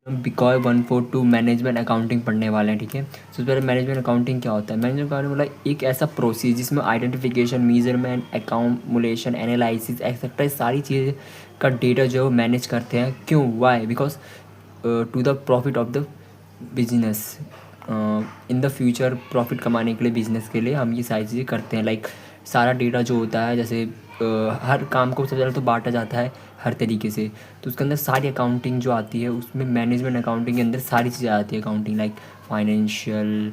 Because 142 management accounting पढ़ने वाले हैं। ठीक है, सबसे पहले मैनेजमेंट अकाउंटिंग क्या होता है। मैनेजमेंट अकाउंटिंग मतलब एक ऐसा प्रोसेस जिसमें identification, measurement, accumulation, analysis etcetera सारी चीज़ें का डेटा जो मैनेज करते हैं। क्यों, why, because to the profit of the business. In the future profit कमाने के लिए, बिजनेस के लिए हम ये सारी चीज़ें करते हैं। लाइक सारा डेटा जो होता है, जैसे हर काम को सबसे पहले तो बांटा जाता है हर तरीके से, तो उसके अंदर सारी अकाउंटिंग जो आती है उसमें मैनेजमेंट अकाउंटिंग के अंदर सारी चीज़ें आती है। अकाउंटिंग लाइक फाइनेंशियल,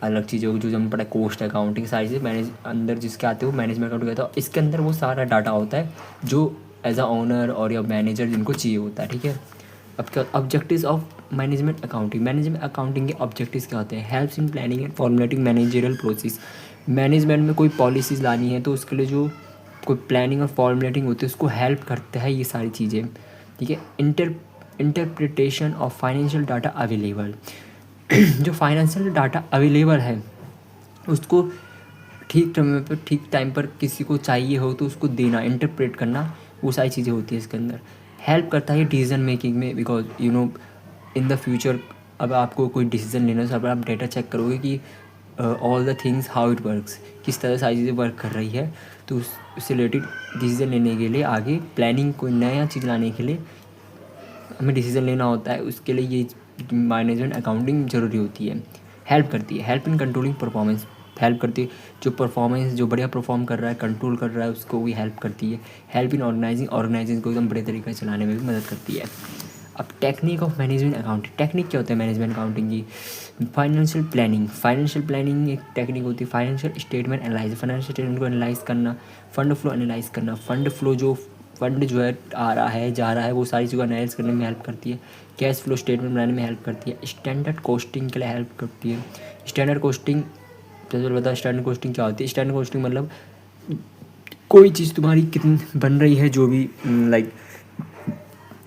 अलग चीज़ों जो हमें पता है, कोस्ट अकाउंटिंग, सारी चीज़ें मैनेज अंदर जिसके आते हैं वो मैनेजमेंट अकाउंटिंग कहता है। इसके अंदर वो सारा डाटा होता है जो एज अ ओनर और या मैनेजर जिनको चाहिए होता है। ठीक है, अब क्या objectives of management accounting. Management accounting के ऑब्जेक्टिव्स क्या होते हैं। Helps in planning and formulating managerial process. Management में कोई पॉलिसीज़ लानी है तो उसके लिए जो कोई प्लानिंग और फॉर्मुलेटिंग होती है उसको हेल्प करता है ये सारी चीज़ें। ठीक है, interpretation of financial data available. जो फाइनेंशियल डाटा अवेलेबल है उसको ठीक समय पर, ठीक टाइम पर किसी को चाहिए हो तो उसको देना, इंटरप्रेट करना, वो सारी चीज़ें होती है इसके अंदर। हेल्प करता है डिसीजन मेकिंग में, because you know in the future अब आपको कोई डिसीजन लेना है तो आप डेटा चेक करोगे कि all the things how it works, किस तरह सारी चीज़ें वर्क कर रही है, तो उससे रिलेटेड डिसीजन लेने के लिए, आगे प्लानिंग कोई नया चीज़ लाने के लिए हमें डिसीजन लेना होता है, उसके लिए ये मैनेजमेंट अकाउंटिंग ज़रूरी होती है। हेल्प करती है, help in controlling performance, help करती है जो परफॉर्मेंस जो बढ़िया परफॉर्म कर रहा है, कंट्रोल कर रहा है, उसको भी हेल्प करती है। हेल्प इन ऑर्गेनाइजिंग को एकदम बड़े तरीके से चलाने में भी मदद करती है। अब technique of management accounting. Technique क्या होता है मैनेजमेंट अकाउंटिंग की। फाइनेंशियल प्लानिंग, फाइनेंशियल प्लानिंग एक टेक्निक होती है। Financial statement analyse, financial statement को एनालाइज करना। फंड फ्लो एनालाइज करना, फंड फ्लो जो फंड जो है आ रहा है जा रहा है वो सारी चीज़ों को एनालाइज करने में हेल्प करती है। कैश फ्लो स्टेटमेंट बनाने में हेल्प करती है। स्टैंडर्ड कॉस्टिंग के लिए हेल्प करती है। स्टैंडर्ड कॉस्टिंग जैसे बताओ, स्टैंडर्ड कॉस्टिंग क्या होती है। स्टैंडर्ड कॉस्टिंग मतलब कोई चीज़ तुम्हारी कितनी बन रही है, जो भी लाइक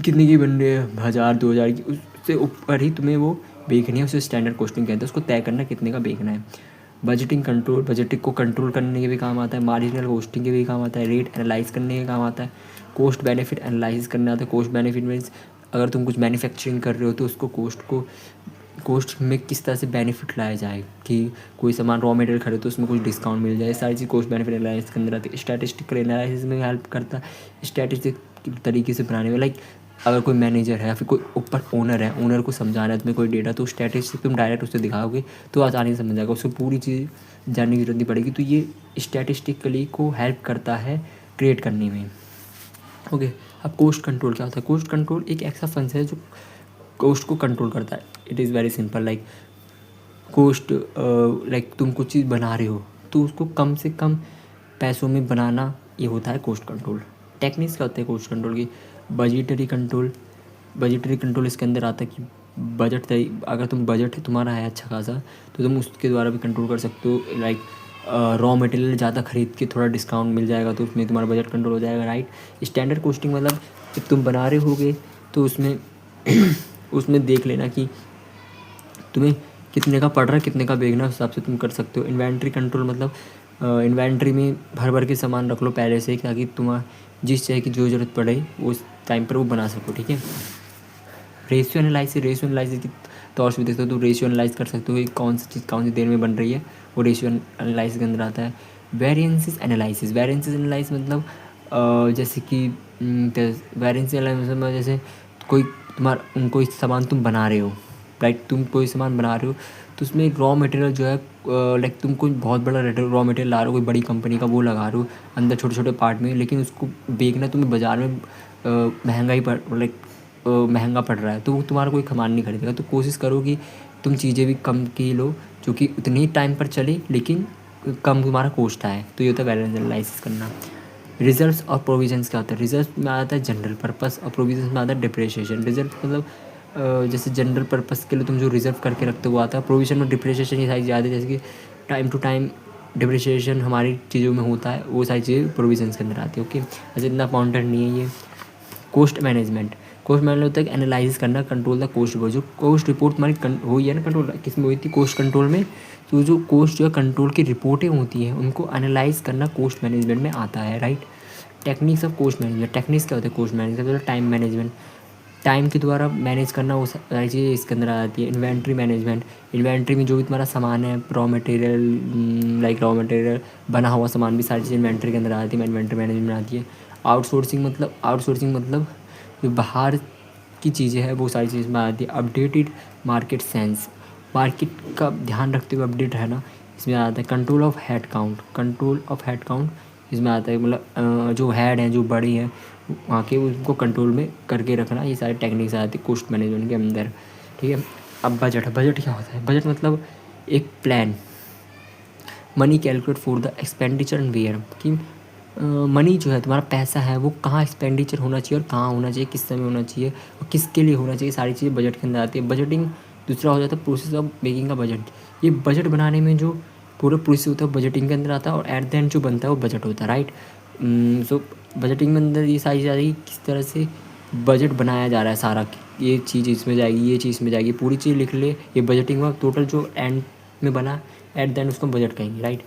कितने की बन रही है, 1000 2000 की, उससे ऊपर ही तुम्हें वो बेचनी है, उसे स्टैंडर्ड कॉस्टिंग कहते हैं। उसको तय करना कितने का बेचना है। बजटिंग कंट्रोल, बजटिंग को कंट्रोल करने के भी काम आता है। मार्जिनल कॉस्टिंग के भी काम आता है। रेट एनालाइज करने के काम आता है। कॉस्ट बेनिफिट एनालाइज करना आता है। कॉस्ट बेनिफिट मीन्स अगर तुम कुछ मैन्युफैक्चरिंग कर रहे हो तो उसको कोस्ट में किस तरह से बेनिफिट लाया जाए, कि कोई सामान रॉ मटेरियल खरीदो तो उसमें कुछ डिस्काउंट मिल जाए, सारी चीज़ कॉस्ट बेनिफिट एनालिसिस के अंदर आती है। स्टैटिस्टिकल एनालिसिस में हेल्प करता है स्टैटिस्टिक तरीके से बनाने में। लाइक अगर कोई मैनेजर है या फिर कोई ऊपर ओनर है, ओनर को समझाना है तुम्हें कोई डेटा, तो स्टैटिस्टिक तुम डायरेक्ट उससे दिखाओगे तो आसानी से समझ जाएगा, उसको पूरी चीज़ जानने की जरूरत नहीं पड़ेगी। तो ये स्टैटिस्टिकली को हेल्प करता है क्रिएट करने में। ओके, अब कोस्ट कंट्रोल क्या होता है। कोस्ट कंट्रोल एक ऐसा फंक्शन है जो कोस्ट को कंट्रोल करता है। It is very simple. Like cost, like तुम कुछ चीज़ बना रहे हो तो उसको कम से कम पैसों में बनाना, ये होता है कोस्ट कंट्रोल। टेक्निक्स क्या होते हैं कोस्ट कंट्रोल की। बजटरी कंट्रोल, बजटरी कंट्रोल इसके अंदर आता है कि बजट अगर तुम बजट तुम्हारा है अच्छा खासा तो तुम उसके द्वारा भी कंट्रोल कर सकते हो। लाइक रॉ मटेरियल ज़्यादा खरीद के थोड़ा डिस्काउंट मिल जाएगा तो उसमें तुम्हारा बजट कंट्रोल हो जाएगा, राइट। स्टैंडर्ड कॉस्टिंग मतलब जब तुम बना रहे होगे तो उसमें उसमें देख लेना कि तुम्हें कितने का पड़ रहा है, कितने का बेचना, उस हिसाब से तुम कर सकते हो। इन्वेंट्री कंट्रोल मतलब इन्वेंट्री में भर भर के सामान रख लो पहले से, ताकि तुम्हारा जिस चीज़ की जो ज़रूरत पड़े उस टाइम पर वो बना सको। ठीक है, रेशियो एनालिसिस, रेशियो एनालिसिस के तौर से भी देखते हो तो रेशियो एनालाइज कर सकते हो कि कौन सी चीज़ कौन सी देर में बन रही है, वो रेशियो एनालिसिस के अंदर आता है। वेरिएंसेस एनालिसिस, वेरिएंसेस एनालिसिस मतलब जैसे कि वेरिएंस एनालिसिस में जैसे कोई सामान तुम बना रहे हो, लाइक तुम कोई सामान बना रहे हो तो उसमें रॉ मटेरियल जो है, लाइक तुम कोई बहुत बड़ा रॉ मटेरियल ला रहे हो कोई बड़ी कंपनी का, वो लगा रहे हो अंदर छोटे छोटे पार्ट में, लेकिन उसको बेचना तुम्हें बाज़ार में महंगा ही महंगा पड़ रहा है, तो तुम्हारा कोई सामान नहीं खरीदेगा। तो कोशिश करो कि तुम चीज़ें भी कम की लो जो कि उतनी ही टाइम पर चले लेकिन कम तुम्हारा कॉस्ट आए। तो ये होता है वैरिएंस एनालिसिस करना। रिजर्व्स और प्रोविजंस क्या होता है। रिजर्व में आता है जनरल पर्पस और प्रोविजंस में आता है डिप्रिसिएशन। रिजर्व मतलब जैसे जनरल पर्पस के लिए तुम जो रिजर्व करके रखते हो वो आता है। प्रोविजन में डिप्रिसिएशन ये सारी ज़्यादा, जैसे कि टाइम टू टाइम डिप्रिसिएशन हमारी चीज़ों में होता है, वो सारी चीज़ें प्रोविजंस के अंदर आती है। ओके, ऐसे इतना इंपॉर्टेंट नहीं है ये। कोस्ट मैनेजमेंट, कोस्ट मैनेजमेंट होता है एनालाइज करना, कंट्रोल द कोस्ट रिपोर्ट। जो कोस्ट रिपोर्ट तुम्हारी हुई है ना कंट्रोल, किस में हुई थी, कोस्ट कंट्रोल में। तो जो कोस्ट जो है कंट्रोल की रिपोर्टें होती हैं उनको एनालाइज करना कोस्ट मैनेजमेंट में आता है, right. Techniques of cost management, techniques क्या होता है कोस्ट मैनेजमेंट, मतलब टाइम मैनेजमेंट। टाइम के द्वारा मैनेज करना, वो सारी चीज़ें इसके अंदर आ जाती है। इन्वेंट्री मैनेजमेंट, इन्वेंट्री में जो भी तुम्हारा सामान है, raw material, like raw material, बना हुआ सामान भी सारी चीज़ें इन्वेंट्री के अंदर आ जाती है, इन्वेंट्री मैनेजमेंट में आती है। आउटसोर्सिंग मतलब जो बाहर की चीज़ें हैं वो सारी चीज़ में आती है। अपडेटेड मार्केट सेंस, मार्केट का ध्यान रखते हुए अपडेट रहना इसमें आता है। कंट्रोल ऑफ हेड काउंट इसमें आता है, मतलब जो हेड हैं, जो बड़े हैं वहाँ के, उनको कंट्रोल में करके रखना, ये सारी टेक्निक्स आती है कॉस्ट मैनेजमेंट के अंदर, ठीक है। अब बजट क्या होता है? बजट मतलब एक plan, money calculate for the expenditure and where, कि मनी जो है तुम्हारा पैसा है वो कहाँ एक्सपेंडिचर होना चाहिए और कहाँ होना चाहिए, किस समय होना चाहिए और किसके लिए होना चाहिए, सारी चीज़ें बजट के अंदर आती है। बजटिंग दूसरा हो जाता है प्रोसेस ऑफ मेकिंग का बजट। ये बजट बनाने में जो पूरा प्रोसेस होता है बजटिंग के अंदर आता है, और एट द एंड जो बनता है वो बजट होता है, राइट। सो बजटिंग में अंदर ये सारी चीज़ आ रही है, किस तरह से बजट बनाया जा रहा है सारा, ये चीज़ इसमें जाएगी, ये चीज़ इसमें जाएगी, पूरी चीज़ लिख ले, ये बजटिंग हुआ। टोटल जो एंड में बना, एट द एंड उसको बजट कहेंगे, राइट।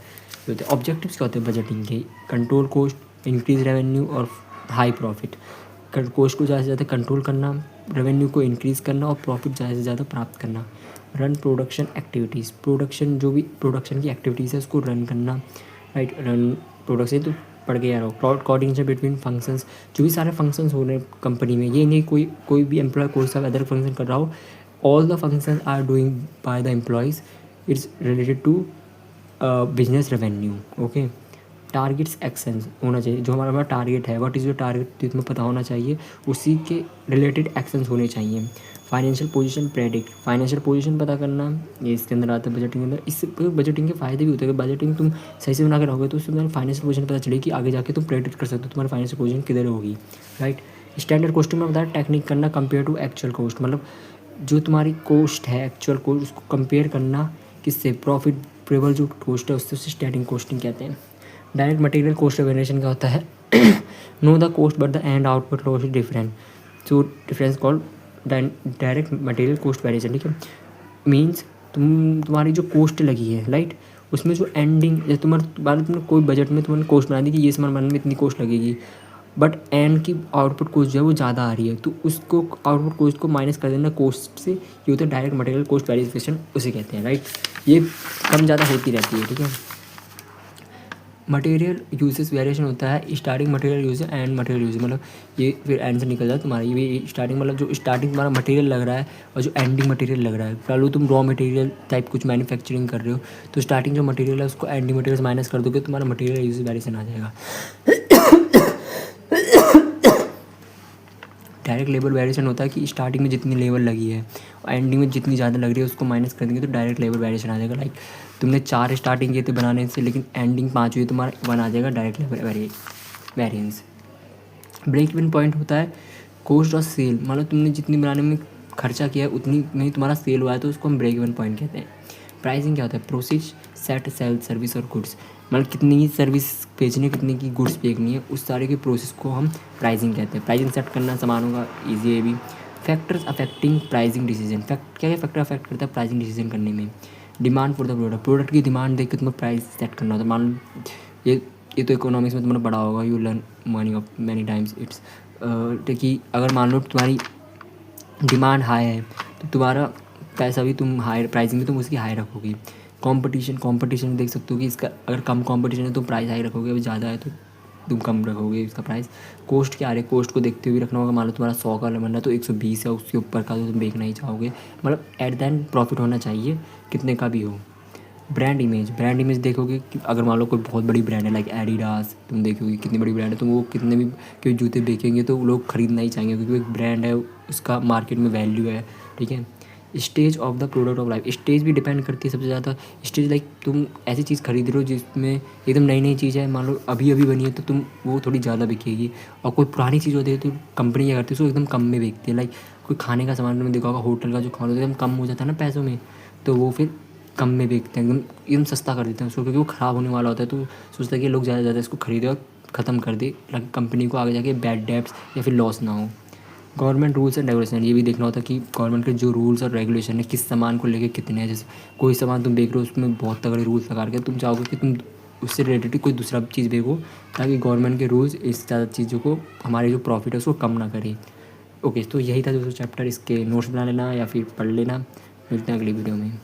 तो ऑब्जेक्टिव्स क्या होते हैं बजटिंग के? कंट्रोल कॉस्ट, इंक्रीज रेवेन्यू और हाई प्रॉफिट। कॉस्ट को ज़्यादा से ज़्यादा कंट्रोल करना, रेवेन्यू को इंक्रीज़ करना और प्रॉफिट ज़्यादा से ज़्यादा प्राप्त करना। रन प्रोडक्शन एक्टिविटीज़, जो भी प्रोडक्शन की एक्टिविटीज़ है उसको रन करना, राइट। रन प्रोडक्शन तो पढ़ के आ रहा हो। कोऑर्डिनेशन बिटवीन फंक्शंस, जो भी सारे फंक्शंस हो रहे हैं कंपनी में, ये नहीं कोई भी एम्प्लॉय कोई सा अदर फंक्शन कर रहा हो, all the functions are doing by the employees, it's related to business revenue, okay. Targets actions होना चाहिए, जो हमारा टारगेट है, व्हाट इज़ योर टारगेट, तो तुम्हें पता होना चाहिए, उसी के रिलेटेड एक्शंस होने चाहिए। Financial position predict, financial position पता करना, ये इसके अंदर आता है बजटिंग के अंदर। इससे बजटिंग के फ़ायदे भी होते हैं, बजटिंग तुम सही से बना के रहोगे तो उससे तुम्हारी फाइनेंशियल पोजीशन पता चलेगी कि आगे जाके तुम प्रेडिक्ट कर सकते हो तुम्हारी फाइनेंशियल पोजीशन किधर होगी, राइट। स्टैंडर्ड कॉस्टिंग में बताया टेक्निक करना कंपेयर टू एक्चुअल कॉस्ट, मतलब जो तुम्हारी कॉस्ट है एक्चुअल कॉस्ट उसको कंपेयर करना किससे, प्रॉफिटेबल जो कॉस्ट है उससे स्टैंडिंग कॉस्टिंग कहते हैं। डायरेक्ट मटेरियल कॉस्ट वेरिएशन का होता है know the cost but the end output loss is different, so difference called direct material cost variation, ठीक है। मीन्स तुम्हारी जो कॉस्ट लगी है, राइट, उसमें जो एंडिंग, जैसे तुमने कोई बजट में तुमने कॉस्ट बना दी कि ये सामान बनाने में इतनी कॉस्ट लगेगी, बट एंड की आउटपुट कॉस्ट जो है वो ज़्यादा आ रही है, तो उसको आउटपुट कॉस्ट को माइनस कर देना कॉस्ट से, ये होता है डायरेक्ट मटेरियल कॉस्ट वेरिएशन, उसे कहते हैं, राइट। ये कम ज़्यादा होती रहती है, ठीक है। मटेरियल यूजेस वेरिएशन होता है, starting material use and material use, मतलब ये फिर एंड से निकल जाए तुम्हारा, ये स्टार्टिंग मतलब जो स्टार्टिंग तुम्हारा मटेरियल लग रहा है और जो एंडिंग मटेरियल लग रहा है। मान तुम रॉ मटेरियल टाइप कुछ मैन्युफैक्चरिंग कर रहे हो, तो स्टार्टिंग जो मटेरियल है उसको एंडिंग मटेरियल माइनस कर दोगे, तुम्हारा मटेरियल यूज वेरिएशन आ जाएगा। डायरेक्ट लेबर वेरिएशन होता है कि स्टार्टिंग में जितनी लेबर लगी है और एंडिंग में जितनी ज़्यादा लग रही है उसको माइनस कर देंगे तो डायरेक्ट लेबर वेरिएशन आ जाएगा। लाइक तुमने 4 स्टार्टिंग किए थे बनाने से, लेकिन एंडिंग 5 हुई, तुम्हारा 1 आ जाएगा direct labour variance. Break even point होता है कॉस्ट और सेल, मतलब तुमने जितनी बनाने में खर्चा किया है उतनी में तुम्हारा सेल हुआ है, तो उसको हम ब्रेक इवन पॉइंट कहते हैं। प्राइसिंग क्या होता है? प्रोसेस, सेट, सेल, सर्विस और गुड्स, मतलब कितनी की सर्विस बेचनी है, कितनी की गुड्स बेचनी है, उस सारे के प्रोसेस को हम प्राइसिंग कहते हैं। प्राइसिंग सेट करना सामानों का ईजी है भी। फैक्टर्स अफेक्टिंग प्राइसिंग डिसीजन, क्या क्या फैक्टर अफेक्ट करता है प्राइसिंग डिसीजन करने में? डिमांड फॉर द प्रोडक्ट की डिमांड देख के तुम्हें प्राइस सेट करना होता है। मान लो ये तो इकोनॉमिक्स में तुम्हारा पढ़ा होगा, you learn money of many times it's, कि अगर मान लो तुम्हारी डिमांड हाई है तो तुम्हारा पैसा भी तुम हाई, प्राइसिंग भी तुम उसकी हाई रखोगी। कंपटीशन देख सकते हो कि इसका अगर कम कंपटीशन है तो प्राइस हाई रखोगे, अगर ज़्यादा है तो तुम कम रखोगे इसका प्राइस। कॉस्ट क्या आ रही है, कॉस्ट को देखते हुए रखना होगा। मान लो तुम्हारा 100 का बनना है तो 120 है, उसके ऊपर का तो तुम बेचना ही चाहोगे, मतलब एट द एंड प्रॉफिट होना चाहिए कितने का भी हो। ब्रांड इमेज देखोगे कि अगर मान लो कोई बहुत बड़ी ब्रांड है लाइक एडिडास, तुम देखोगे कितनी बड़ी ब्रांड है, तो वो कितने भी कोई जूते बेचेंगे तो लोग खरीदना ही चाहेंगे क्योंकि एक ब्रांड है, उसका मार्केट में वैल्यू है, ठीक है। Stage of the product of life, stage भी डिपेंड करती है सबसे ज़्यादा। स्टेज लाइक तुम ऐसी चीज़ खरीद रहे हो जिसमें एकदम नई चीज़ है, मान लो अभी बनी है, तो तुम वो थोड़ी ज़्यादा बिकेगी। और कोई पुरानी चीज़ होती है तो कंपनी क्या करती है उसको एकदम कम में बेचती है। लाइक कोई खाने का सामान तुमने देखा होगा, होटल का जो खाना होता है एकदम कम हो जाता है ना पैसों में, तो वो फिर कम में बेचते हैं, एकदम सस्ता कर देते हैं उसको, क्योंकि वो ख़राब होने वाला होता है। तो सोचता है कि लोग ज़्यादा से ज़्यादा इसको खरीदे और ख़त्म कर दे, ताकि कंपनी को आगे जाके बैड डेब्ट्स या फिर लॉस ना हो। गवर्नमेंट रूल्स एंड रेगुलेशन, ये भी देखना होता है कि गवर्नमेंट के जो रूल्स और रेगुलेशन है किस सामान को लेके कितने हैं। जैसे कोई सामान तुम बेच रहे हो उसमें बहुत तगड़े रूल्स लगा के तुम चाहोगे कि तुम उससे रिलेटेड कोई दूसरा चीज़ बेचो, ताकि गवर्नमेंट के रूल्स इस ज़्यादा चीज़ों को, हमारी जो प्रॉफिट है उसको कम ना करे। ओके, तो यही था दोस्तों चैप्टर, इसके नोट्स बना लेना या फिर पढ़ लेना। मिलते हैं अगली वीडियो में।